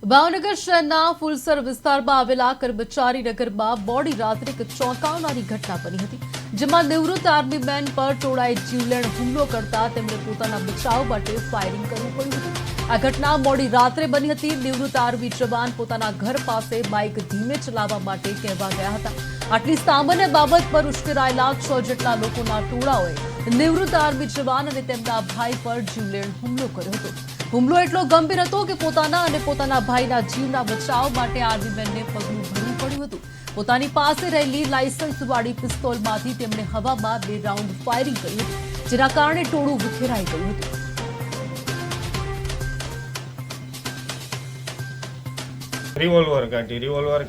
ભાવનગર શહેરના ફુલસર વિસ્તારમાં આવેલા કર્મચારી નગરમાં મોડી રાત્રે એક ચોંકાવનારી ઘટના બની હતી, જેમાં નિવૃત્ત આર્મી મેન પર ટોળાએ જીવલેણ હુમલો કરતા તેમણે પોતાના બચાવ માટે ફાયરિંગ કરવું પડ્યું હતું। આ ઘટના મોડી રાત્રે બની હતી। નિવૃત્ત આર્મી જવાન પોતાના ઘર પાસે બાઇક ધીમે ચલાવવા માટે કહેવા ગયા હતા। આટલી સામાન્ય બાબત પર ઉશ્કેરાયેલા 6 જેટલા લોકોના ટોળાઓએ નિવૃત્ત આર્મી જવાન અને તેમના ભાઈ પર જીવલેણ હુમલો કર્યો હતો। હુમલો એટલો ગંભીર હતો કે પોતાના અને પોતાના ભાઈના જીવના બચાવ માટે આર્મી મેનને પગલું ભરવું પડ્યું હતું। પોતાની પાસે રહેલી લાયસન્સવાળી પિસ્તોલમાંથી તેમણે હવામાં 2 રાઉન્ડ ફાયરિંગ કર્યું હતું, જેના કારણે ટોળું વિખેરાઈ ગયું હતું। રિવોલ્વર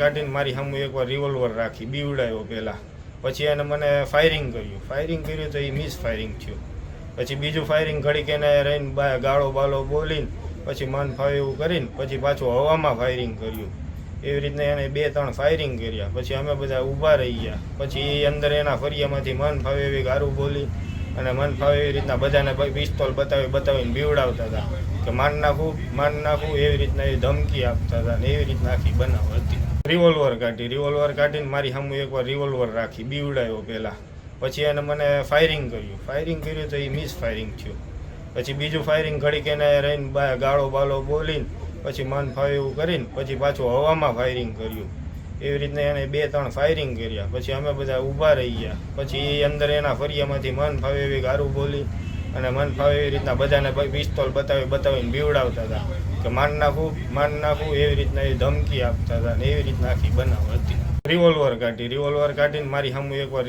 કાઢીને મારી સામે એકવાર રિવોલ્વર રાખી બીવડાયો પહેલા, પછી એને મને ફાયરિંગ કર્યું તો એ મિસ ફાયરિંગ થયું। પછી બીજું ફાયરિંગ ઘડીક એને રહીને ગાળો બાળો બોલીને પછી મન ફાવે એવું કરીને પછી પાછું હવામાં ફાયરિંગ કર્યું। એવી રીતના એને 2-3 ફાયરિંગ કર્યા। પછી અમે બધા ઊભા રહી ગયા। પછી એ અંદર એના ફરિયામાંથી મન ફાવે એવી ગારું બોલી અને મન ફાવે એવી રીતના બધાને પિસ્તોલ બતાવીને બીવડાવતા હતા કે માન નાખું એવી રીતના એ ધમકી આપતા હતા ને એવી રીતના આખી બનાવ હતી। રિવોલ્વર કાઢીને મારી સામે એકવાર રિવોલ્વર રાખી બીવડાયો પહેલા, પછી એને મને ફાયરિંગ કર્યું તો એ મિસ ફાયરિંગ થયું। પછી બીજું ફાયરિંગ ઘડીક એને રહીને ગાળો બાળો બોલીને પછી મન ફાવે એવું કરીને પછી પાછું હવામાં ફાયરિંગ કર્યું। એવી રીતના એને 2-3 ફાયરિંગ કર્યા। પછી અમે બધા ઊભા રહી ગયા। પછી એ અંદર એના ફરિયામાંથી મન ફાવે એવી ગારું બોલી અને મન ફાવે એવી રીતના બધાને પિસ્તોલ બતાવીને બીવડાવતા હતા કે માન નાખું એવી રીતના એ ધમકી આપતા હતા ને એવી રીતના આખી બનાવ હતી। રિવોલ્વર કાઢીને મારી સામે એકવાર